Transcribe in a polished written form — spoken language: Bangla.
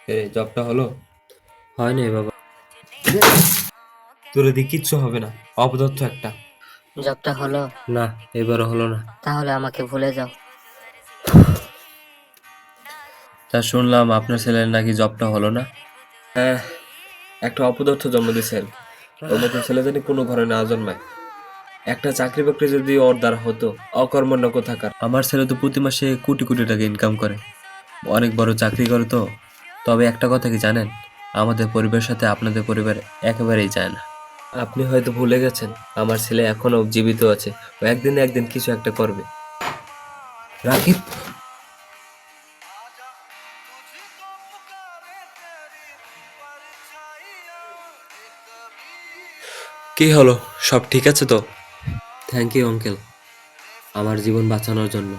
জবটা হলো? হয়নি বাবা। তোর এদিকে কিচ্ছু হবে না, অপদার্থ একটা। জবটা হলো? না, এবারও হলো না। তাহলে আমাকে ভুলে যাও। তা শুনলাম আপনার ছেলের নাকি জবটা হলো না। হ্যাঁ, একটা অপদার্থ জন্ম দিয়েছেন। ওর মতন ছেলে জানি কোনো ঘরে না জন্মায়। একটা চাকরি বাকরি যদি ওর দ্বারা হতো, অকর্মণ্য কোথাকার। আমার ছেলে তো প্রতি মাসে কোটি কোটি টাকা ইনকাম করে, অনেক বড় চাকরি করে তো। তবে একটা কথা কি জানেন, আমাদের পরিবারের সাথে আপনাদের পরিবার একেবারেই যায় না। আপনি হয়তো ভুলে গেছেন, আমার ছেলে এখনো জীবিত আছে। ও একদিন না একদিন কিছু একটা করবে। রাকিব, কি হলো? সব ঠিক আছে তো? থ্যাংক ইউ আঙ্কেল, আমার জীবন বাঁচানোর জন্য।